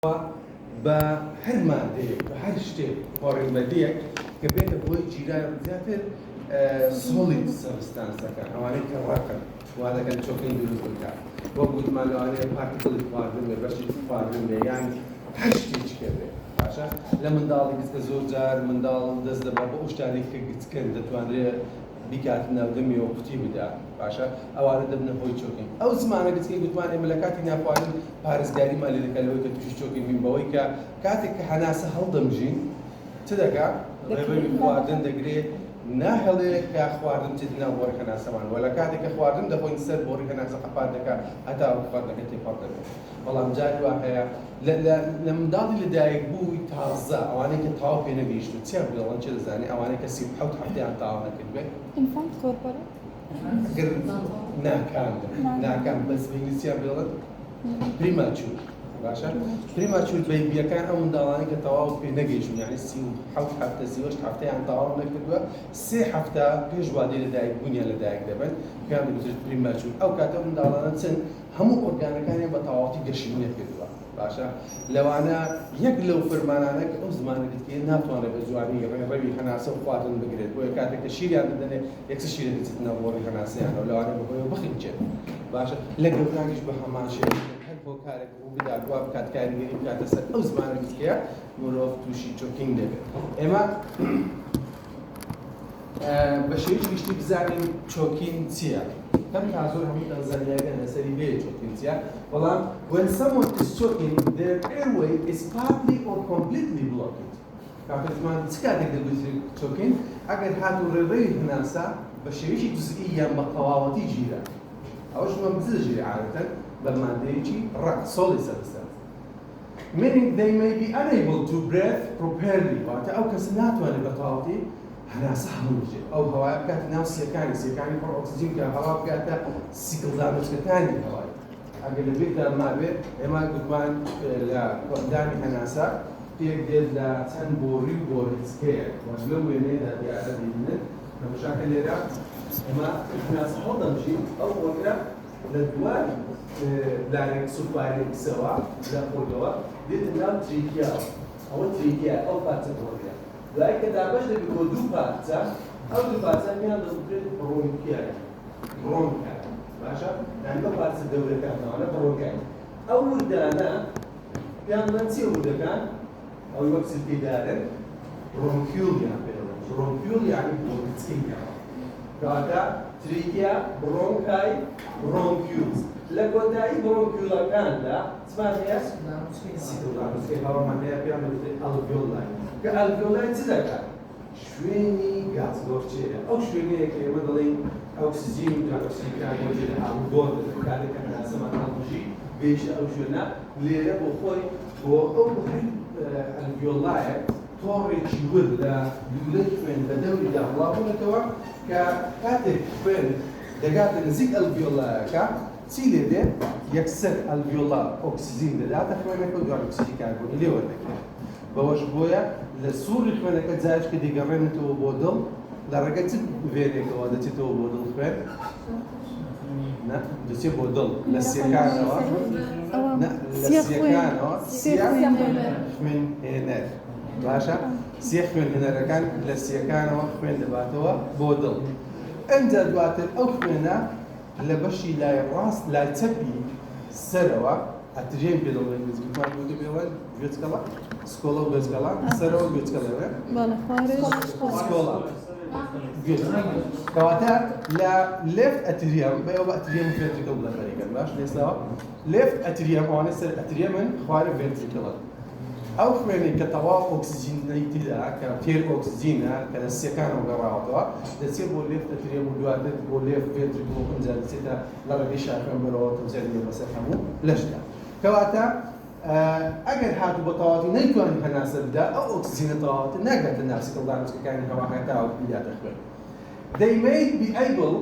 بە هەر مادەیەک بە هەر شتێک هۆڕێنبەردیەک کە بێتە بۆی جیران زیاتر سۆڵید سەبستانسەکە ئەوانەی کە ڕەقن وا دەکەن چۆکەی دروست بکات وەک گوتمان لەوانەیە پارتیکڵی خواردن بێ بەشی خواردن بێ یان هەر شتێکی بێ باشە لە منداڵی گچکە زۆر جار منداڵ دەست دەبا بە ئەو شتانی کە گچکەن دەتوانرێت بیکاتنە دەمی و قوتی بدا باشە ئەوانە دەبنە هۆی چۆکین ئەو زمانە گچکەی گوتمان ئێمە لە کاتی ناخواردن پارێزگاریمان لێ دەکەن لەوەی کە تووشی چۆکین بین بەوەی کە کاتێک کە هەناسە هەڵدەمژین چ دەکات ڕێبەری خواردن دەگرێت ناهێڵێت کە خواردن چێت ناو بۆڕی هەناسەمان وە لە کاتێک کە خواردن دەخۆین سەر بۆڕی هەناسە قەپات دەکات هەتا خواردنەکە تێپەڕ دەبێت بەڵام جاری وا هەیە لە منداڵی لەدایک بووی تازە ئەوانەی کە تاوا پێ نەگەیشت و چیان بڵێن چێ دەزانێت ئەوانەی کە 37 هەفتەیان تاوا نەکرد بێت ئینفانت کۆرپۆرە ناکام بەس بەئینگلیزیان بڵێن پریماچور باشە پریماچور بەیبیەکان ئەو منداڵانی کە تەواو پێ نەگەیشتن یعنی 37 هەفتە 38 هەفتەیان تەواو نەکردووە 3 هەفتە پێش وادەی لەدایک بوونیان لەدایک دەبن پێیان دەگوترێت پریماچور ئەو کاتە منداڵانە چەند هەموو ئۆرگانەکانیان بە تەواوەتی گەشتنی نەکردووە باشە لەوانە یەک لەو فەرمانانە کە ئەو زمانەکەت کە ناتوانێت بە جوانی ڕێڕەوی هەناسە و خواردن بگرێت بۆیە کاتێک کە شیریان دەدەنێت یەکسە شیرە دەچێتنە بۆڕی هەناسەیان و لەوانە بەهۆیەوە بخینچێت باشە لە گەورانیش بە هەمان شێوە هەر بۆ کارێک ڕوو بدا دوا بکات کاریگەری بکاتە سەر ئەو زمانەکەت کە مرۆڤ تووشی چۆکینگ دەبێت ئێمە بە شێوەیەکی گشتی بزانین چۆکین چییە کەم تا زۆر هەموو تەنزانیاگەن لەسەری بێ چۆکین چییە بەڵام when someone is choking their airway is partly or completely blocked کاتێکمان چ کاتێک دەگوترێت چۆکین ئەگەر هاتوو ڕێڕەوی هەناسە بە شێوەیەکی جزئی یان بە تەواوەتی گیرە ئەوەش من بزە ژیری عادەتەن بە مادەیەکی ڕق سۆڵی سەرستان meaning they may be unable to breathe properly واتە ئەو کەس ناتوانێت بە تەواوەتی هەناسە هەموو بژێت ئەو هەوایە بکاتە ناو سیەکانی پڕ ئۆکسیجین کە هەوا بکاتە سیکڵدانەچەکانی هەوای ئەگەر لەبێتدا مابێت ئێمە گوتمان لە کۆندانی هەناسە پێک دێت لە چەند بۆڕی و بۆڕیچکەیە وەش لەو وێنەیەدا دیارە ببینن نەخۆشاکە لێرە ئێمە هەناسە هەڵدەمژین ئەو بۆرە لە دوای لایەک سوپارێک قسەوە لە خۆرگەوە دێتە ناو تریکیاوە ئەوە تریکیا ئەو پارچە بۆڕیە دوای کە دابەش دەبێت بۆ دوو پارچە ئەو دوو پارچە میان دەبێت بڕۆنکیای بڕۆنکای باشە یعنی بە پارچە گەورەکانەوە بڕۆنکای ئەو وردانە پێیان دەڵێن چی وردەکان ئەو وەک سلپیدارن برۆنکیولیان پێ دەڵێن برۆنکیول یعنی بۆڕیچکەیەوە کەواتە تریکیا برۆنکای برۆنکیولز لە کۆتایی برۆنکیولەکاندا چمان هەیە سیکڵدانوچکەی هەوامان هەیە پێیان دەوترێت ئەلڤیۆلای کە ئەلڤیۆلای چ دەکات شوێنی گازگۆرچێرە ئەو شوێنەیە کە ئێمە دەڵێن ئۆکسیجین و دایۆکسیدیان بۆجێرە ئاڵوگۆر دەبێت کاتێک کە هەناسەمان هەڵبژی بێژە ئەو شوێنە لێرە بۆ خۆی بۆ ئەو ئەلڤیۆلایە تۆڕێکی ورد لە لولەی خوێن بە دەوریدا هەڵابوونەتەوە کە کاتێک خوێن دەگاتە نزیک ئەلڤیۆلایەکە چی لێ دێت یەکسەر ئەلڤیۆلا ئۆکسیجین دەداتە خوێنەکە و دوای ئۆکسیجی کاربۆنی لێ وەردەگرێت بەوەش بۆیە لە سووری خوێنەکە جارێک کە دەیگەڕێنێتەوە بۆ دڵ لە ڕێگە چ وێنێکەوە دەچێتەوە بۆ دڵ خوێن دەچێت بۆ دڵ لە سیەکانەوە لە سیەکانەوە خوێن هێنەر باشە سێ خوێن هێنەرەکان لە سیەکانەوە خوێن دەباتەوە بۆ دڵ ئەنجا دواتر ئەو خوێنە لە بەشی لای ڕاست لای چەپی سەرەوە ئەتریێن پێ دەڵێن گوزگومان بۆ دەبێەوە گوێچکەڵە سکۆڵە و گوێچکەڵە سەرەوە گوێچکەڵەوە سکۆڵە کەواتە لە لێفت ئەتریەم بەیەوە ئەتریەم ڤێنتریکڵ بڵەفەریکەن باش لێستەوە لێفت ئەتریەم ئەوانەی سەر ئەتریەمن خوارە ڤێنتریکڵە ئەو خوێنێک کە تەواو ئۆکسیجینەی تێدا کە تێر ئۆکسیجینە کە لە سیەکانەوە گەڕاوەتەوە دەچێت بۆ لێفت ئەتریەم و دواتر بۆ لێفت ڤێنتریکڵ و ئەنجا دەچێتە لە ڕێگەی شاخەم بەرەوە تەوزێت لێ بەسەر هەموو لەشدا کەواتە ئەگەر هاتوو بە تەواوەتی نەیتوانین هەناسە بدا ئەو ئۆکسیجینە تەواوەتی ناگاتە ناو سیکڵدانوچکەکانی هەواکە تاوە بلیاتە خوێن They may be able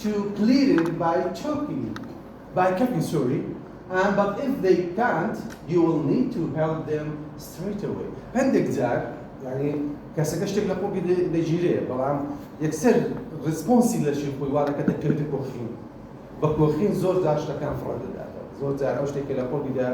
to clear it by coughing, but if they can't, you will need to help them straight away. هەندێک جار یعنی کەسەکە شتێک لە خۆی دەگیرێ بەڵام یەکسەر ڕسپۆنسی لەشی خۆی وا دەکەتە کردی کۆخین بە کۆخین زۆر جار شتەکان فڕە دەداتەوە زۆر جار ئەو شتێکە لە خۆیدا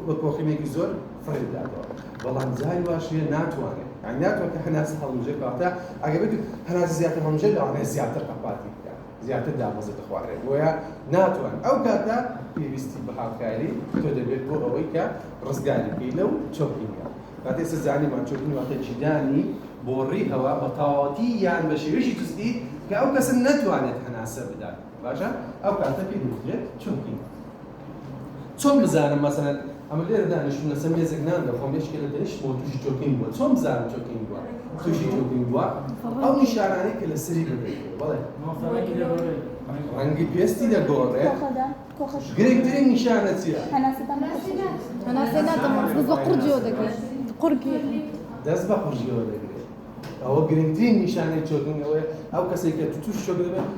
بە کۆخینێکی زۆر فڕێ بداتەوە بەڵام جاری واشیە ناتوانێت یعنی ناتوانێت کە هەناسە هەڵمژێت کاتە ئەگەر بێت هەناسە زیاتر هەڵمژێت لەوانەیە زیاتر قەپاتی بکات زیاتر دامەزە دەخوارێت بۆیە ناتوان ئەو کاتە پێویستی بە هاوکاری تۆ دەبێت بۆ ئەوەی کە ڕزگاری بکەی لەو چۆکینگە کاتێ ئێستا زانیمان چۆکین واتە جیدانی بۆ ڕێی هەوا بە تەواوەتی یان بە شێوەیەکی جزئی کە ئەو کەسە نەتوانێت هەناسە بدات باشە ئەو کاتە پێی دەوترێت چۆکین چۆن بزانم مەسەلەن ئەمە لێرە دانیشتم لەسەر مێزێک نان دەخۆم یەشکێ لە دەشت بۆ تووشی چۆکین بووە چۆن بزانم چۆکین بووە تووشی چۆکین بووە ئەو نیشانانەی کە لە سەری ببێت بەڵێ ڕەنگی پێستی دەگۆڕێت گرنگترین نیشانە چییە؟ هەناسە نادەمەوە دەست بە قورجیەوە دەگرێت قورگی دەست بە قورجیەوە دەگرێت ئەوە گرنگترین نیشانەی چۆکین ئەوەیە ئەو کەسێک کە تووشی چۆکین دەبێت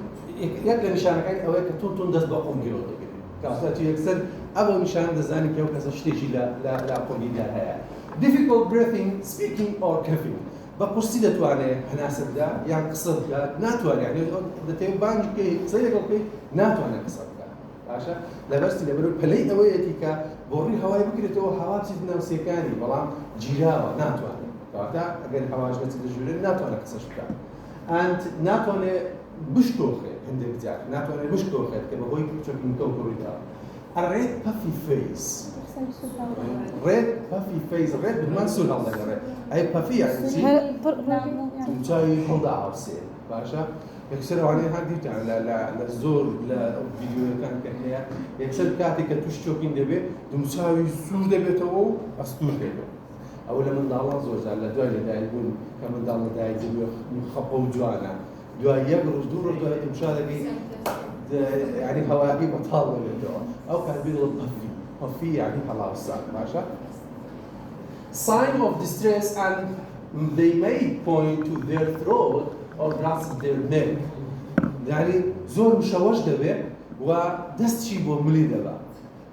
یەک لە نیشانەکانی ئەوەیە کە تۆ دەست بە قورجیەوە دەگرێت کاتە تو یەکسەر ئەو نیشان دەزانی کە ئەو کەسە شتێکی لە قورگیدا هەیە difficult breathing speaking or coughing بە قورسی دەتوانێت هەناسە بدا یان قسە بکات ناتوانێت یعنی دەتەوێت بانگی بکەی قسەی لەگەڵ بکەی ناتوانێت قسە بکات باشە لەبەرستی لەبەر پەلەی ئەوەیەتی کە بۆ ڕێی هەوای بکرێتەوە هەوا بچێت ناوسێکانی بەڵام گیراوە ناتوانێت کەواتە ئەگەر هەواش بچێت لە ژوورێ ناتوانێت قسەش بکات ئەند ناتوانێت بشکۆخێت هەندێک جار ناتوانێت بشکۆخێت کە بەهۆی چۆکینکە و ڕوویداوە A red puffy face. Red puffy face. Red بدمان سور هەڵ دەگەڕێت ئەی puffy یعنی چی؟ چاوی هەڵدا هەڵسێ باشە یەکسەر ئەوانەیە هەر دیتان لە زۆر لە ڤیدیۆیەکان کە هەیە یەکسەر کاتێک کە تووش چۆکین دەبێت دومچاوی سوور دەبێتەوە و ئەستور دەبێت ئەوە لە منداڵان زۆرجار لە دوای لەدایک بوون کە منداڵ لەدایک دەبێت خەپە و جوانە دوای یەک ڕۆژ دوو ڕۆژ دوای دومچا دەبێت يعني هواء بطال للجو أو كان بيقول puffy يعني خلاص ماشى sign of distress and they may point to their throat or grasp their neck يعني زور مشوش دبه ودست شي بو ملي دبا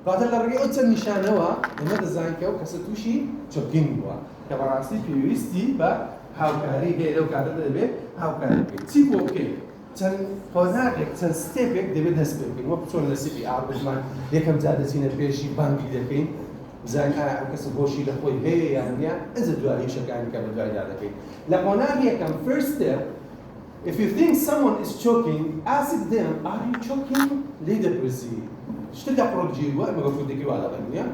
قاتل لرقي أوتر نشانوا لما دزاين كيو كسرتوشي چوكين بوا كبراسي بيوستي با هاوكاري هي لو كاتل دبه هاوكاري تي بو كي چەند هۆنارێک چەند ستێپێک دەبێت دەست پێ بکەین وەک چۆن لە CPR بزمان یەکەم جا دەچینە پێشی بانگی دەکەین بزانین ئایا ئەو کەسە بۆشی لە خۆی هەیە یان نییە ئەجە دوای شەکانی کە بە دوایدا دەکەین لە هۆناری یەکەم first step if you think someone is choking ask them are you choking لێ دەپرسی شتە لە قۆرگیر بووە ئەمە گەفتێکی وا دەڵێن نییە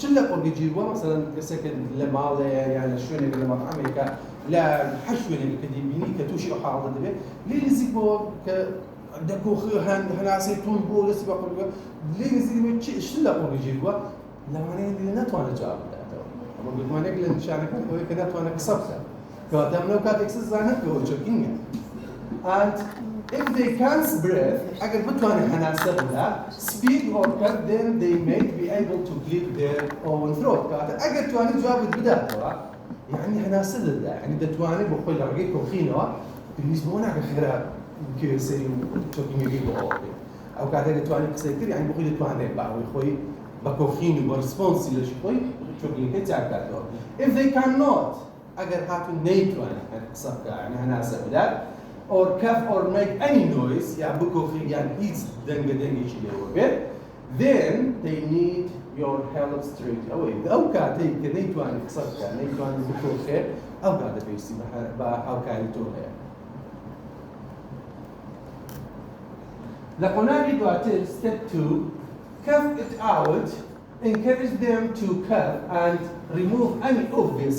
شت لە قۆرگیر بووە مەسەڵەن کەسێک لە ماڵەیە یان لە شوێنێک لە مەطعەمێکە لا حشوێنێک کە دەبینی کە تووشی ئەو حاڵە دەبێت لێ نزیک بۆ کە دەکۆخی هەناسەی تون بۆ دەستی بە قورگە لێ نزیک بێت شت لە قۆرگیر بووە لەوانەیە ناتوانێت جواب بداتەوە ئەمە گوتمانێک لە نیشانەکان ئەوەیە کە ناتوانێت قسە بکات کەواتە ئەم لەو کاتێک زانێت کە ئەوە چۆکینگە and if they can't breathe ئەگەر بتوانێت هەناسە بدات speak or cut then they may be able to clear their own throat کەواتە ئەگەر توانێت جوابت بداتەوە يعني هەناسە دەدا يعني دەتوانێت بۆ خۆی لە ڕێگەی کۆخینەوە پێویست بۆ ناکە خێرا سەری چۆکینگەکەی بۆ ئەوە بێت ئەو کاتێک دەتوانێت قسەی کرد یعنی بۆ خۆی دەتوانێت بە ئەوەی خۆی بە کۆخین و بە ڕسپۆنسی لەشی خۆی چۆکینگەکەی چاکاتەوە if they cannot ئەگەر هاتوون نەیتوانێت قسە بکات یعنی هەناسە بدات or cough or make any noise یا بکۆخی یان هیچ دەنگەدەنگێکی لێوە بێت then they need your help straight away ئەو کاتێک کە نەیتوانێت قسە بکات نەیتوانێت بکۆخێت ئەو کاتە پێویستی بە هاوکاری تۆ هەیە لە قۆناغی دواتر step 2 cough it out encourage them to cough and remove any obvious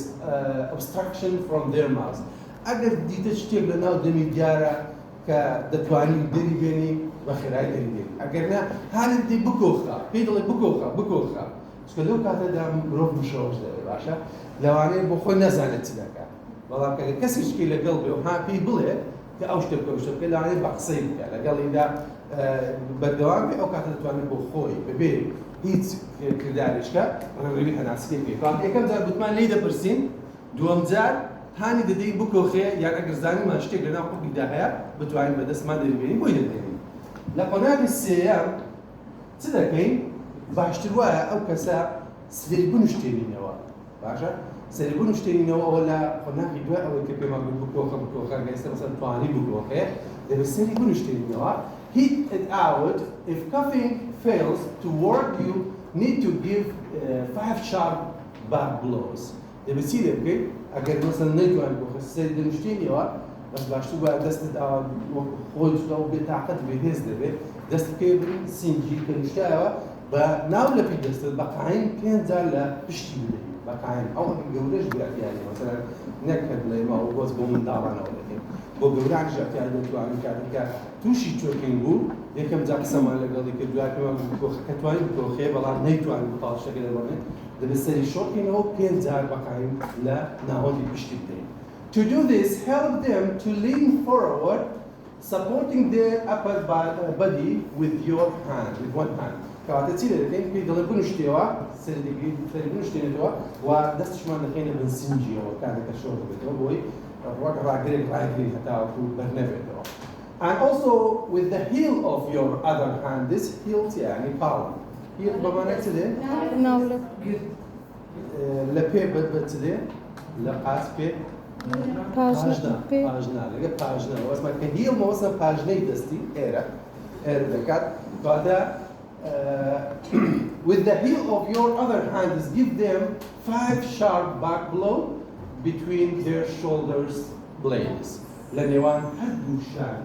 obstruction from their mouth ئەگەر دیتە شتێک لە ناو دەمی دیارە کە دەتوانی دەری بێنی بە خێرای دەری بێنی ئەگەر نا هانت دی بکۆخە پێی دەڵێ بکۆخە چکە لەو کاتەدا مرۆڤ مشەوەش دەوێت باشە لەوانەیە بۆ خۆی نەزانێت چی دەکات بەڵام کە کەسێکی لەگەڵ بێ و ها پێی بڵێ کە ئەو شتە بکە و شتە بکە لەوانەیە بە قسەی بکە لەگەڵیدا بەردەوام بێ ئەو کاتە دەتوانێت بۆ خۆی ببێ هیچ کردارێکە ڕێوی هەناسیی بکەیت یەکەم جار گوتمان لێی دەپرسین دووەم جار هانی دەدەی بکۆخێ یان ئەگەر زانیمان شتێک لەناو قوڵیدا هەیە بتوانین بەدەستمان دەریبێنین بۆی دەدەین لە قۆناغی سێیەم چ دەکەین باشتر وایە ئەو کەسە سەری بنوشتێنینەوە باشە سەری بنوشتێنینەوە ئەوە لە قۆناغی دوای ئەوەی کە پێمان بکۆخە ئێستا مەسەڵەن توانی بکۆخێ دەبێت سەری بنوشتێنینەوە heat it out if coughing fails to work, you need to give 5 sharp back blows. دەبێتی دەبکەیت ئەگەر مەسەن نەیتوان بۆ خەسەر دەنوشتێنیەوە بەس باشتر وایە دەستت خۆی و بێتاقەت بێهێز دەبێت دەست بکەی بڕین سینگی کە نوشتایەوە بە ناو لەپی دەستت بە قاین 5 جار لە پشتی بدەیت بە قاین ئەو گەورەش گرافیانی مەسەلەن نەکرد لە ئێمە بۆز بۆ منداڵانەوە دەکەین بۆ گەوران ژەکیان دەتوانین کاتێکە تووشی چۆکین بوو یەکەم جا قسەمان لەگەڵی کە دواتیوان کە توانین بکۆخێ بەڵام نەیتوانین بتاڵشەکە دەبڕێت دەبێت سەری شۆکینەوە 5 جار بە قاین لە ناوەندی پشتی بدەین. To do this, help them to lean forward, supporting their upper body with your hand, with one hand. کەواتە چی دەکەین پێی دەڵێ بنوشتێەوە سەری بنوشتێنێتەوە و دەستشمان دەکەینە بن سینجیەوە کاتێکە شۆ دەبێتەوە بۆی ڕۆک ڕاگرێک ڕاگرین هەتاوەکو بەرنەبێتەوە. And also with the heel of your other hand, this heel يعني palm. heel بمعنى كده ناولك لە پێ بەچدێ لە قاس پێ پاژنا لەگە پاژنەوە وەسمە کە heel مەوەسە پاژنەی دەستی ئێرە دەکات کاتە with the heel of your other hand is give them 5 sharp back blow between their shoulders blades لە نێوان هەردوو شان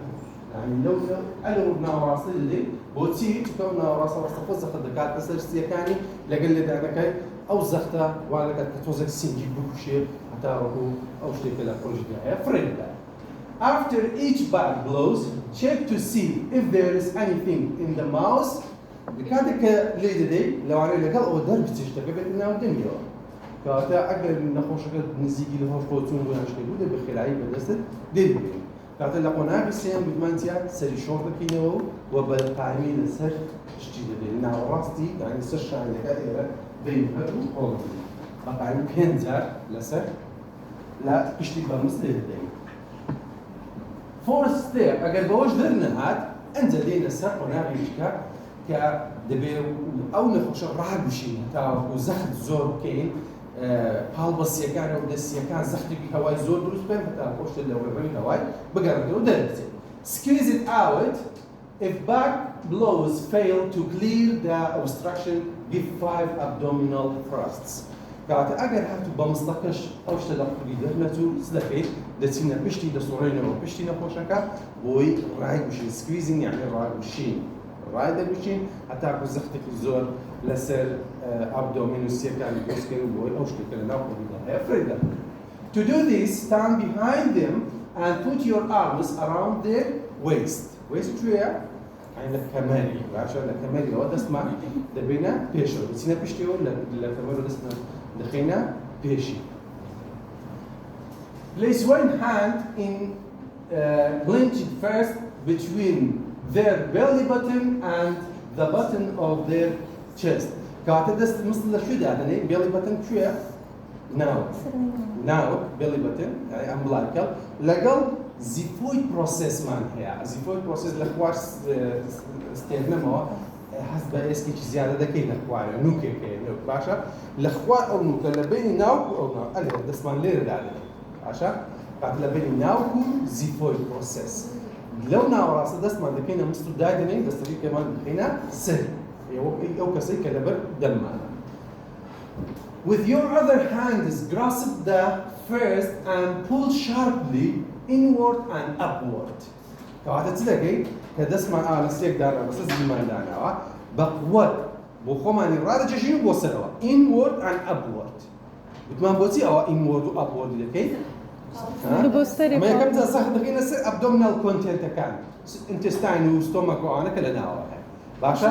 يعني لو ناوەڕاستی لێ بۆچی چکە ناوەڕاستە ڕاستەخۆ زەخت دەکات بەسەر سیەکانی لەگەڵ لێدانەکەی ئەو زەختە وا دەکات کە تۆزێک سینگی بکوشێ هەتا ڕۆ ئەو شتێکە لە خۆشگا هەیە فرێندا. After each back blows, check to see if there is anything in the mouth. کاتێک کە لێ دەدەی لەوانەیە لەگەڵ ئەوە دەربچێ شتەکە بێت ناو دەمیەوە کەواتە ئەگەر نەخۆشەکە نزیکی لە هۆش بۆچوون بۆ شتێک بوو دەبێت خێرایی بەدەستت دێبێت. کاتە لە قۆناغی سێم گوتمانتیا سەری شۆڕ دەکەینەوە و بەلقایمی لەسەر شتی دەبێت ناوەڕاستی یانی سەر شانەکە ئێرە دەین هەردوو قۆڵ بەقایمی 5 جار لەسەر لە پشتی بەمز دەدەین. Fourth step ئەگەر بەوەش دەرنەهات ئەنجە دێنە سەر قۆناغی شکا کە دەبێت ئەو نەخۆشە ڕاگوشین تاوەکو زەخت زۆر بکەین پاڵبەسیەکان و دەستیەکان زەختێکی هەوای زۆر دروست بێن هەتا خۆشتە لە ڕێبەری هەوای بگەڕێتەوە دەربچێت. Squeeze it out. If back blows fail to clear the obstruction, give 5 abdominal thrusts. کاتە ئەگەر هاتوو بە مستەقەش ئەو شتە لە قوڵی دەرنەچوو چ دەکەیت دەچینە پشتی دەسوڕێنەوە پشتی نەخۆشەکە بۆی ڕایگوشین سکویزینگ یعنی ڕاگوشین ڕای دەگوشین هەتاکو زەختێکی زۆر لەسەر ئابدۆمین و سیەکانی دۆستکەن و بۆی ئەو شتێکە لە ناو قوڵیدا هەیە فرێدا. To do this, stand behind them and put your arms around their waist. Waist کوێیە؟ لە کەمەری باشە لە کەمەریەوە دەستمان دەبێنە پێشەوە بچینە پشتیەوە لە کەمەرەوە دەستمان دەخینە پێشی. Place one hand in clenched first between their belly button and the button of their chest. کاتە دەست مثل لە کوێ دادەنێ belly button کوێیە؟ ناو belly button یعنی ئەمبڵایکەڵ لەگەڵ زیفۆی پرۆسسمان هەیە زیفۆی پرۆسس لە خوار ستێنەمەوە هەست بە ئێسکێکی زیادە دەکەی لە خوارە نوکێک هەیە نوک باشە لە خوار ئەو نوکە لە بینی ناوکو ئەو ناو ئەلێ دەستمان لێرە دادەنێ باشە کات لە بینی ناوکو زیفۆی پرۆسس لەو ناوەڕاستە دەستمان دەکەینە مست و دادەنێ دەستەکەی پێمان دەکەینە سەر ئەو کەسەی کە لەبەر دەممانە. With your other hand, grasp the first and pull sharply inward and upward. کەواتە چ دەکەیت کە دەستمان ئالەستێک دانا بەسەر زیمان داناوە بە قووەت بۆ خۆمانی ڕادەچێژین و بۆ سەرەوە inward and upward. وتمان بۆچی ئەوە inward و upward دەکەیت؟ ئەمە یەکەم جا سەخت دەکەینە سەر abdominal contentەکان intestine و stomach و ئەوانە کە لە ناوە هەیە باشە؟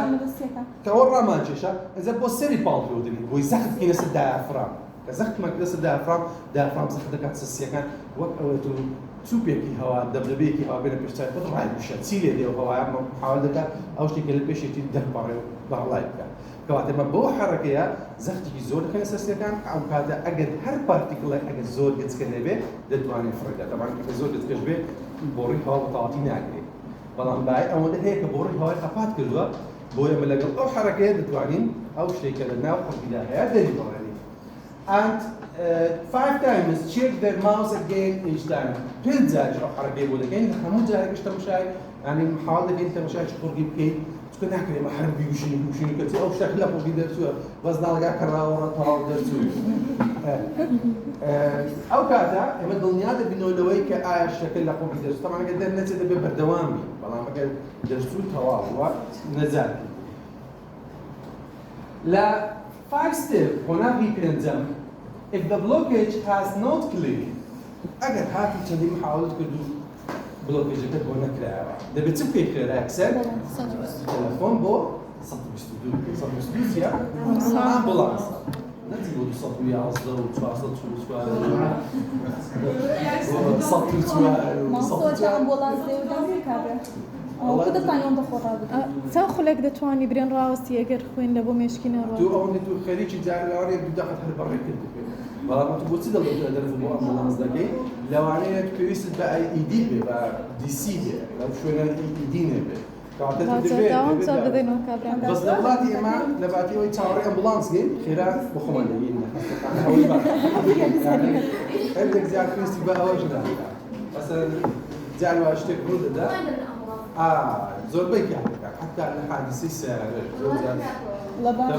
کەەوە ڕامانچێشە ئەجا بۆ سەری پاڵتەوە دەبێت بۆی زەخت بکەینە سەر دایافرام کە زەختمان کردە سەر دایافرام زەخت دەکات سەسیەکان وەک ئەوەت و چوپێکی هەوا دەبدەبەیەکی هەوا بێنە پێشچای خۆت ڕایگوشە چی لێ دێ و هەوایە حاول دەکات ئەو شتێکە لە پێشێتی دەربڕێ و بەڕڵای بکات کەواتە ئێمە بۆ حەرەکەیە زەختێکی زۆر دەکەنە سەسیەکان ئەو کاتە ئەگەر هەر پارتیکڵێک ئەگەر زۆر گچکە لێبێ دەتوانێت فڕێدا تەمان کە زۆر گچکەش بێ بۆ ڕووی هەوا بەتەواوەتی ناگرێت بەڵام بای ئەوەندە هەیە کە بۆ ڕووی هەوای قەپات کردووە بۆ ئێمە لەگەڵ ئەو حەرەکەیە دەتوانین ئەو شتێکە لە ناو قەڵبیدا هەیە دەریبڕێنین. And 5 times check their mouth again each time. 5 جار ئەو حەرەکەی بۆ دەکەین هەموو جارێکش تەماشای یعنی حاڵ دەکەین تەماشای چ قورگی بکەین چ چکە ناکرێ مە هەر بیوشینی کەچی ئەو شتێک لە خۆی دەرچووە بەس داڵگا کەڕاوەڕە تەواو دەرچووی ئەو کاتە ئێمە دڵنیا دەبینەوە لەوەی کە ئایا شتەکە لە خۆی دەرچوو تەمەن ئەگەر دەرنەچێت دەبێت بەردەوامی بەڵام ئەگەر دەرچوو تەواوە نەجاتی لا 5 step هۆناغی پێنجەم if the blockage has not cleared ئەگەر هاتی چەندی محاولت کرد و بلۆکێژەکەت بۆ نەکرایەوە دەبێت چ بکەیت خێرا ئەکسەر تەلەفۆن بۆ 122 ئامبوڵانس نەچی بۆ 211 و 444 ئەمبۆڵانس دەودەمی کابرا خودتان یۆن دەخۆڕا چەند خولێک دەتوانی برێن ڕاوەستی ئەگەر خوێن لە بۆ مێشکی نەڕۆ تو ئەوەندە تو خەریکی جارلاوانێ دووداقەت هەر بەڕێ کرد بەڵام تو بۆچی دەڵێت دەرف بۆ ئەمبوڵانس دەکەی لەوانەیە پێویستت بە IED بێ بە DC بێ لەو شوێنە ED نەبێ داوام چا بدەینەوە کابران بەس لە وڵاتی ئێمە لە باتیەوەی چاوەڕێ ئەمبوڵانس گەین خێرا بۆ خۆمان دەگەین هەندێک زیاد پێویستی بە ئەوەش ناکات مەسەڵەن جار وا شتێک ڕوو دەدا زۆربەی کارەکە حتا لە حادیسەی سیارەش زۆر جار لە باش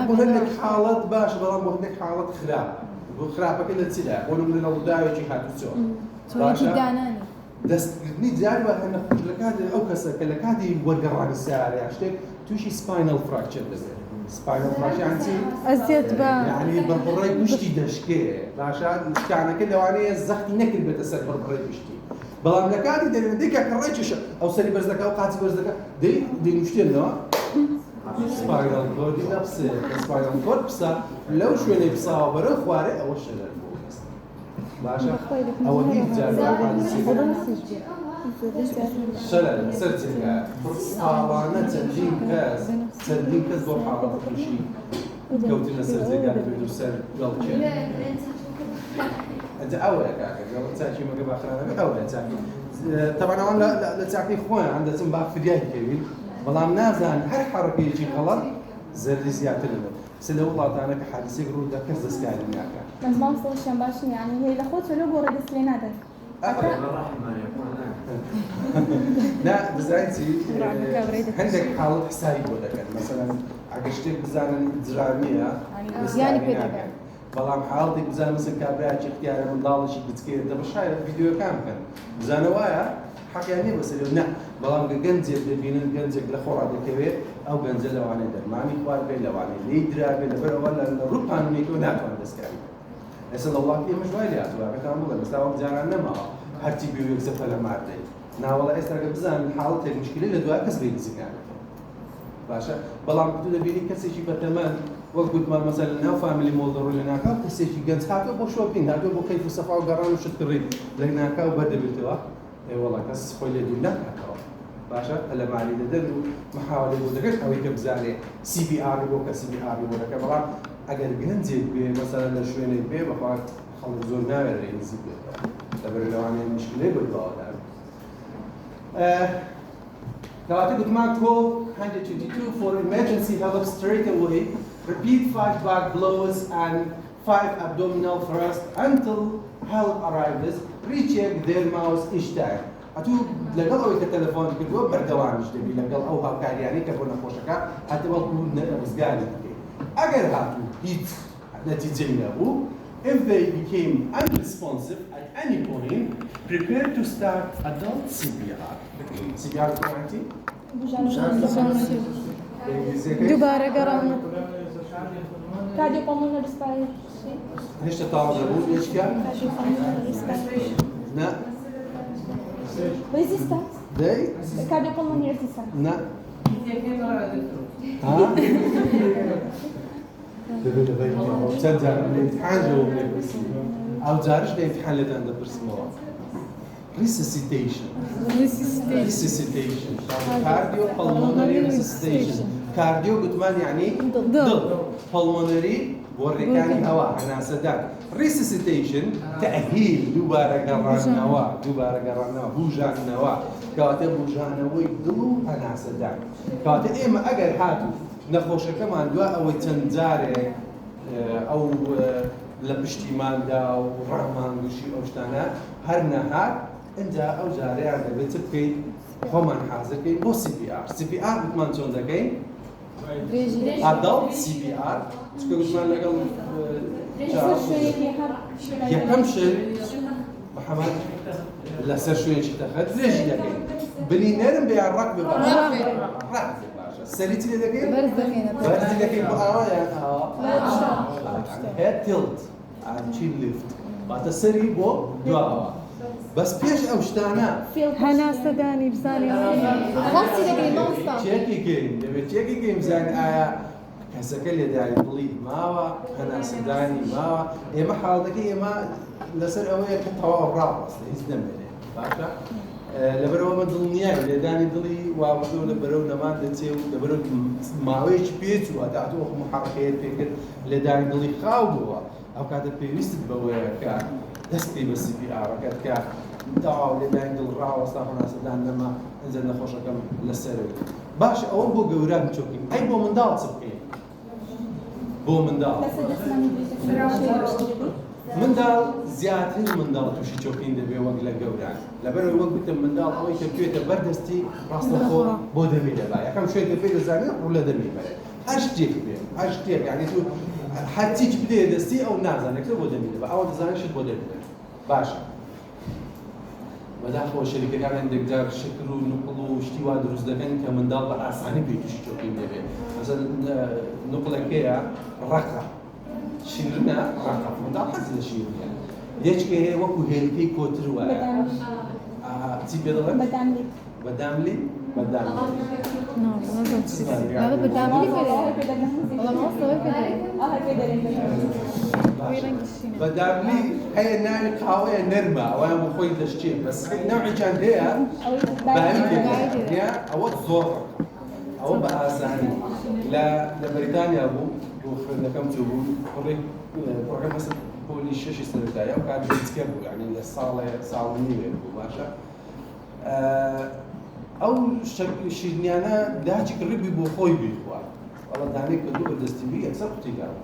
بۆ هەندێک حاڵەت باش بەڵام بۆ هەندێک حاڵەت خراپ بۆ خراپەکە لە چیدا بۆ نمونە لە ڕووداوێکی هاتووچۆ چۆنێکی دانانی دەستکردنی جار بە هەنە خۆش لە کاتی ئەو کەسە کە لە کاتی وەرگەڕانی سیارە شتێک تووشی سپاینەل فراکچەر دەبێت سپاینەل فراکچەر یان چی؟ ئەزیەت بە یعنی بەرپڕەی گوشتی دەشکێ باشە شتانەکە لەوانەیە زەختی نەکردبێتە سەر بەرپڕەی گوشتی بەڵام لە کاتی دەرێنە دێکا کە ڕێکیشە ئەو سەری بەرز دەکا و قاچی بەرز دەکا دەینوشتێنەوە سپاینەل کۆردی نەپسێ سپاینەل کۆرد پسە لەو شوێنەی پساوە بەرە خوارێ ئەوە شەلەر بۆ باشە ئەوە هیچ جارێ شەلەر سەر جێگا ساڵانە چەندین کەس بۆ حاڵەت تووشی کەوتنە سەر جێگا دەبێت و سەر گەڵکێن ئەجا ئەوەیە کاکە گەڵ چاکی مەگە باخرانەکە ئەوەیە چاکی تەبەن ئەوان لە چاکی خۆیان دەچن با فریای کەوین بەڵام نازان هەر حەڕەکەیەکی غەڵەت زەردی زیاتر دەبێت سە لە وڵاتانە کە حادیسێک ڕوودا کەس دەستکاری ناکات مەزمان سڵشیان باش نیە یعنی هەی لە خۆت لەو بۆ ڕێدەست لێ نادەن نا بزانین چی هەندێک حاڵەت حسابی بۆ دەکەن مەسەڵەن ئەگەر شتێک بزانن جرامیە زیانی پێ دەکەن بەڵام حاڵێک بزانن مثل کابراایکی اختیارە منداڵێکی بچکێت دەبە شاید ڤیدیۆکان بکەن بزانە وایە حەقیان نییە بەسەر نە بەڵام گەنجێک دەبینن گەنجێک لە خۆڕا دەکەوێت ئەو گەنجە لەوانەیە دەرمانی خوارد بێت لەوانەیە لێی درابێ لەبەرەوە لە ڕوو قانونێکەوە ناتوان دەستکاری ئێستا لە وڵاتی ئێمەش وای لاتوانەکان بڵێن ئێستا وەک جاران نەماوە هەرچی بێوێک زەفە لە ماردەی ناوەڵە ئێستا کە بزانن حاڵەتێک مشکلەی لە دوای کەس بێ نزیکانەکە باشە بەڵام تو دەبینی کەسێکی بەتەمەن وەک گوتمان مەسەلەن لە ناو فامیلی مۆڵدەڕۆی لە ناکاو کەسێکی گەنج هاتووە بۆ شۆپینگ هاتووە بۆ کەیف و سەفا و گەڕان و شتکڕی لە ناکاو بەردەبێتەوە وەڵا کەس خۆی لێ دوور ناکاتەوە باشە لە مالی دەدەن و محاولەی بۆ دەکەن ئەوەی کە بزانێ CPR بۆ کە CPR بۆ دەکە بەڵام ئەگەر گەنجێک بێ مەسەلەن لە شوێنێک بێ بەخوا خەڵک زۆر ناوێت نزیک بێتەوە لەبەر لەوانەیە مشکلەی بۆ داوادار کەواتە گوتمان call 122 for emergency help straight away repeat 5 back blows and 5 abdominal thrusts until help arrives recheck their mouths each time ئەتوو لەگەڵ ئەوەی کە تەلەفۆن کردووە بەردەوامیش دەبی لەگەڵ ئەو هاوکاریانەی کە بۆ نەخۆشەکە هاتەوە ڕزگاری بکەیت ئەگەر هاتوو هیچ نەتیجەی نەبوو if they became unresponsive at any point prepare to start adult CPR CPR guarantee دووبارە گەڕان کاردیۆپەلمۆنەری ریسپایرێشن هێشتا تاوا نەبوو هیچکار نا ريزيستانس دەی كارديوبولمونري ريزيستانس نا ها چەند جار لە ئیمتحان جواب لێپرسی ئەو جارش لە ئیمتحان لێتان دەپرسمەوە resuscitation cardiopulmonary resuscitation cardio گوتمان یعنی دڵ pulmonary بۆ ڕێکانی هەوا هەناسەدان resuscitation تەهیل دووبارە گەڕانەوە بوژانەوە کەواتە بوژانەوەی دڵ و هەناسەدان کەواتە ئێمە ئەگەر هاتوو نەخۆشەکەمان دووە ئەوەی چەند جارێک ئەو لە پشتیماندا و ڕەحمان گوشی ئەو شتانە هەر نەهات ئەنجا ئەو جارەیان دەبێت چ بکەیت خۆمان حاضرکەین بۆ CPR CPR گوتمان چۆن دەکەین درێژی adult CPR چکە گوتمان لەگەڵ یەکەم شت محەممەد لەسەر شوێنی تەخەت درێژی دەکەین بنینەرم بە یان ڕەق بێ باشە سەریتی لێ دەکەین بەرز دەکەینە بەرزی دەکەین بۆ ئاوایان head tilt چی lift باتە سەری بۆ دواوە بەس پێش ئەو شتانە هەناسەدانی بزانێ خۆسی دەکەین مامۆستا چێکیکەین دەبێت چێکیکەین بزانین ئایا کەسەکە لێداری دڵی ماوە هەناسەدانی ماوە ئێمە حاڵەکەی ئێمە لەسەر ئەوەیە کە تەواو ڕاوەستە هیچ نەمێنێ باشە لەبەرەوەمە دڵنیای لێدانی دڵی وابدۆ لە بەرەو نەمان دەچێ و لەبەرەو ماوەیەکی پێچووە داهاتۆ محەڕەکەیەت پێکرد لێدانی دڵی خاو بووە ئەو کاتە پێویستت بەوەیە کە دەستی بە CPR-ەکەت کە تەواو لێدانی دڵ ڕاوەستا هەناسەدان نەما ئەنجە نەخۆشەکەم لەسەرەوە باش ئەوە بۆ گەوران چۆکین ئەی بۆ منداڵ چ بکەین بۆ منداڵ منداڵ زیاتر منداڵ تووشی چۆکین دەبێ وەک لە گەوران لەبەرەوەی وەک بتم منداڵ ئەوەی کە بێتە بەردەستی ڕاستەخۆ بۆ دەمی دەبا یەکەم شوێنکە پێ دەزانێت ڕوو لە دەمی بەرێت هەر شتێک بێ هەر شتێک یعنی تو هەرچیچ بدێ دەستی ئەو نازانێت بۆ دەمی دەبا ئەوە دەزانێت شت بۆ دەمی دەبێت باشە بەداخەوە شەریکەکانیان دەگدار شکر و نوقڵ و شتی وا دروست دەکەن کە منداڵ بە ئاسانی پێی تووشی چۆکین دەبێت مەسەڵەن نوقڵەکەیە ڕەقە شیرنە ڕەقە منداڵ حەزی لە شیرنە یەکێ هەیە وەکو هێلکەی کۆتر وایە چی پێ دەڵێن بەداملی بەداملی هذا بداملي والله ما استوعب بەداملی هەیە ناوی قاوەیە نەرمە ئەویان بۆ خۆی دەشتێ بەس ناوی چەند هەیە باوی پێ ئەوە زۆر ئەوە بە ئاسانی لە بەریتانیا بوو بۆ خوێندنەکەم چوو بوو کوڕەکەم مەسەڵ پۆلی شەشی سەرەتایە ئەو کات بێچکە بوو یعنی لە ساڵ نیوێ بوو باشە ئەو شیرنیانە لاچی کڕیبی بۆ خۆی بیخوات وەڵا دانێک کە دوو بەدەستی بی ئەکسەر قوتی داوە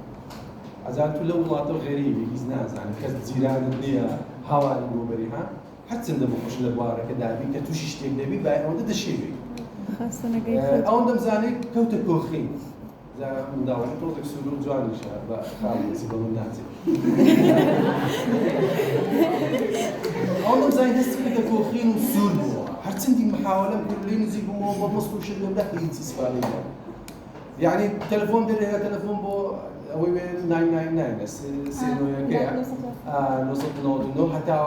ئەزان تو لە وڵاتە غێریبی هیچ نازانێت کەس جیرانت نییە هاواری بۆ بەری ها هەر چەندە بخۆش لە بوارەکە دابی کە تووشی شتێک دەبی با ئەوەندە دەشێوی ئەوەن دەمزانێت کەوتە کۆخین منداڵەکە تۆزێک سوور و جوانیشە بە خاڵێسی بە من ناچێت ئەوەن دەمزانێت هەستی کردە کۆخین و سوور بووە هەرچەندی محاولەم کرد لێ نزیک بوومەوە بە مەست و شت لەمدا کە هیچ ئیسفادەی نەبوو یعنی تەلەفۆن دەرێنە تەلەفۆن بۆ ئەوەی وێ 999 سێنۆیەکەیە 999 هەتا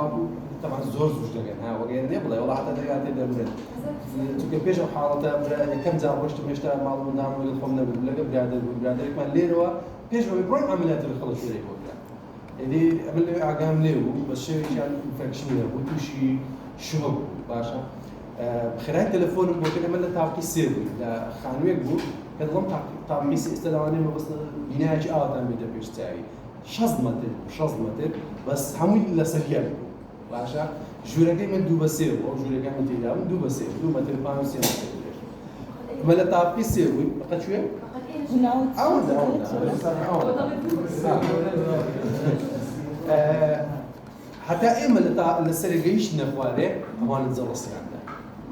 طبعا زۆر زوش دەگەن ها وەگەر نێ بڵێ وڵا هەتا دەگاتێ دەمرێت چونکە پێش ئەو حاڵەتە یەکەم جار ڕۆشتم هێشتا ماڵ منداڵم لە خۆم نەبوو لەگە برادەر بوو برادێکمان لێرەوە پێش ئەوەی بڕۆین ئەمەلاتر خەڵک شوێنێک بۆ کرا ئیدی ئەمە لێ ئاگام لێ بوو بە شێوێکیان ئینفەکشن هەبوو تووشی شۆک بوو باشە خێرای تەلەفۆنم بۆ کرد ئەمە لە تاقی سێ بوو لە خانوویەک بوو کە دڵم تاقی سێ ئێستا لەوانەیە مەبەستە بینایەکی ئاواتان بێتە پێش چاوی 6 مەتر بەس هەمووی لەسەر یەک بوو باشە ژوورەکەی من 2 بە 3 بوو ئەو ژوورەکە من تێدا بوو 2 بە 3 2 مەتر 5 3 مەتر ئەمە لە تاقی سێ بووی بەقەت کوێ حتا ئێمە لە سەرگەیشت نەخوارێ ئەوانت جەڵەسیاندا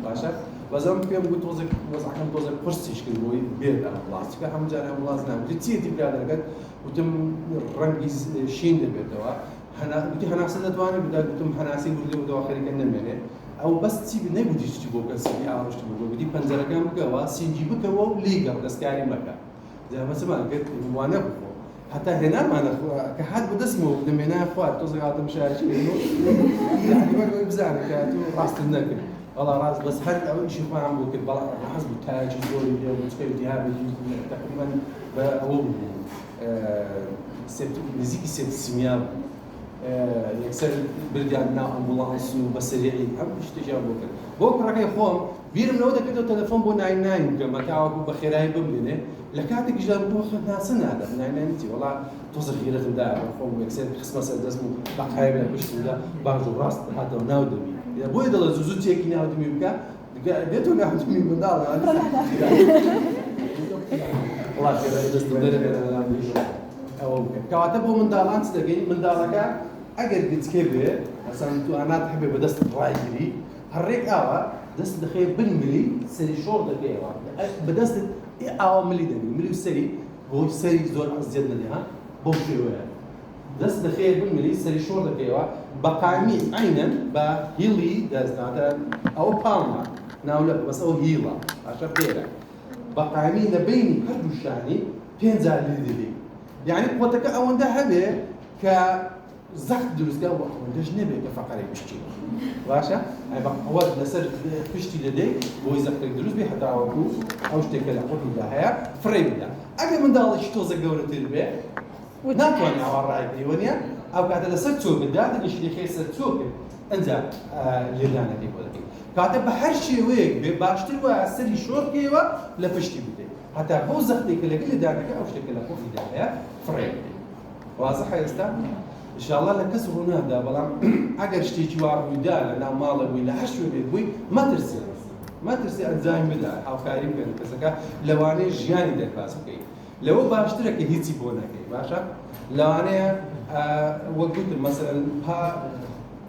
باشە بەزەم پێم گوت تۆزێک وەزەکەم تۆزێک پرسیش کرد بۆی بێت ئەمبڵانسکە هەموو جارە ئەمبڵانس نابێت چیەتی برادەکەت وتم ڕەنگی شین دەبێتەوە گوتی هەناسە دەتوانێت بدا گوتم هەناسی گوردی بۆ دەواخەرەکە نەمێنێ ئەو بەس چی نەگوتی چی بۆ کەسی ئاڕشت بوو گوتی پەنجەرەکان بکەوە سینجی بکەوە و لیگە دەستکاری مەکە جامەسەمان کرد وانە بخۆ حتا هێنامانە کە هات بە دەستمەوە دەمێنا خوارد تۆزێک هاتم شایشی وەگەوەی بزانێت کە تو ڕاستت نەکرد والله ڕاست بەس هەر ئەو ئیشی خۆیان بۆ کرد بەڵام حەز بوو تاجی زۆری لێ و بچکەی دیابێتی تقریبا بە ئەوە بوو نزیکی سێپتسیمیا بوو یەکسەر بردیان ناو ئەمبوڵانس و بە سەریعی ئەم شتێکیان بۆ کرد بۆ کوڕەکەی خۆم بیرم لەوە دەکردەوە تەلەفۆن بۆ 999 بکەم تاوەکو بە خێرایی بمێنێ لە کاتێکیشدا بۆ ناسە نادەم 999 چی وەڵا تۆزە غیرەتم دا خۆم یەکسەر خستمە سەر دەست بوو بەقایە لە پشتمدا باش و ڕاست هاتەوە ناو دەبی بۆیە دەڵێ زوو چێکی ناودمی بکە بێتۆ ناودمی منداڵ وڵا خێرایی دەست ئەوە بکەن کەواتە بۆ منداڵان چ دەگەین منداڵەکە ئەگەر گچکێ بێ مەسەڵەن تو ئانات هەبێ بەدەست ڕایگیری هەڕێک ئاوە دەست دەخەیە بنمری سەری شۆڕ دەکەیەوە بەدەستت ئاواملی دەبی ملی و سەری بۆی سەری زۆر ئەزیەت نەدێ ها بۆ شێوەیە دەست دەخەیە بنمری سەری شۆڕ دەکەیەوە بەقامی عینەن بە هیڵی دەستناتە ئەوە پاڵمە ناولە بەس ئەو هیڵە پاشە پێرە بەقامی لە بینی هەردوو شانی 5 جار لی دەبی یعنی قوتەکە ئەوەندە هەبێ کە زەخت دروستکە و ئەوەندەش نەبێت کە فەقەرێک پشتی باشە ئەوە لەسەر پشتی دەدەی بۆی زەختێک دروست بێ هەتاوەکو ئەو شتێکە لە قوتیدا هەیە فڕێ بدە ئەگەر منداڵێکی تۆزە گەورەتر بێ ناتوانێت ئەوە ڕایگریوە نیە ئەو کاتە لەسەر چۆ بدا دەنیشی دەکەی سەر چۆ کرد ئەنجا لێدانەکەی بۆ دەکەی کاتە بە هەر شێوەیەک بێ باشتر وایە سەری شۆڕکەوە لە پشتی بدەیت هەتا بۆ زەختێکە لەگەڵ لێدانەکە ئەو شتێکە لە قوتیدا هەیە فڕێ بدەیت وازە ئێستا ئینشاءالله لە کەس ڕوو نادا بەڵام ئەگەر شتێکی وا ڕوویدا لە ناو ماڵە بووی لە هەر شوێنێک بووی مەترسێ ئەنجام بدە هاوکاری بکەن کەسەکە لەوانەیە ژیانی دەرباز بکەیت لەوە باشترە کە هیچی بۆ نەکەی باشە لەوانەیە وەک گوتم مەسەلەن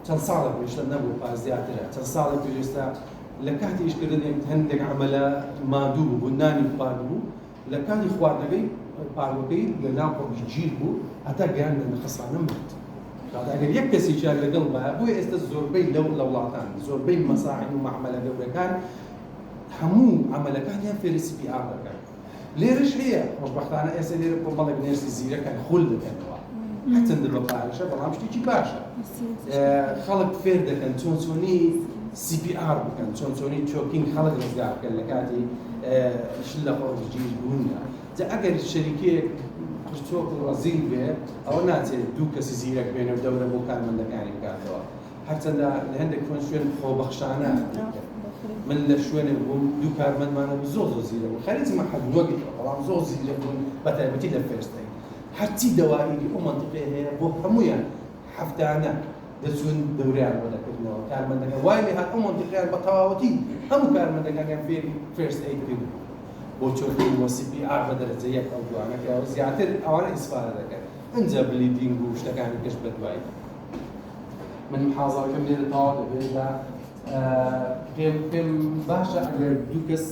چەند ساڵێک پێشتر نەبوو پا زیاترە چەند ساڵێک پێشێستا لە کاتی ئیشکردنێک هەندێک عەمەلە مادوو بوو نانی خوارد بوو لە کاتی خواردنەکەی پاروەکەی لە ناو قۆڵی گیر بوو هەتا گەیان لە خەسانە مرد ئەگەر یەک کەسێکیان لەگەڵ بایە بۆیە ئێستا زۆربەی لە وڵاتان زۆربەی مەساعین و مەعمەلە گەورەکان هەموو عەمەلەکانیان فێری CPR دەکەن لێرەش هەیە خۆشبەختانە ئێستا لێرە کۆمەڵێک نێرسی زیرەکان خول دەکەنەوە هەرچەندە بە پارەشە بەڵام شتێکی باشە خەڵک فێر دەکەن چۆنی CPR بکەن چۆنی چۆکینگ خەڵک ڕزگار بکەن لە کاتی لە قۆڵی گیر بوونیە جا ئەگەر شەریکێک چۆک ڕەزیل بێ ئەوە ناچێت دوو کەسی زیرەک بێنە و دەورە بۆ کارمەندەکانی بکاتەوە هەرچەندە لە هەندێک شوێن خۆبەخشانە من لە شوێنێک بووم دوو کارمەندمانە زۆر زیرە بوو خەریجمە حەدوەگی بەڵام زۆر زیرە بوون بە تایبەتی لە فێرستەی هەرچی دەواییی ئەو مەنتیقەیە هەیە بۆ هەمویان هەفتانە دەچون دەوریان بۆ دەکردنەوە کارمەندەکە وای لێ هات ئەو مەنتیقەیان بە تەواوەتی هەموو کارمەندەکانیان فێری فێرست ئەید کردن بۆ چۆکین بۆ CPR بە دەرەجە یەک ئەو دوانەکە زیاتر ئەوانە ئیسفادە دەکەن ئەنجا بلیدینگ و شتەکانی کەش بە دوایی من محاضەکەم لێرە تەواو دەبێت پێم باشە ئەگەر دوو کەس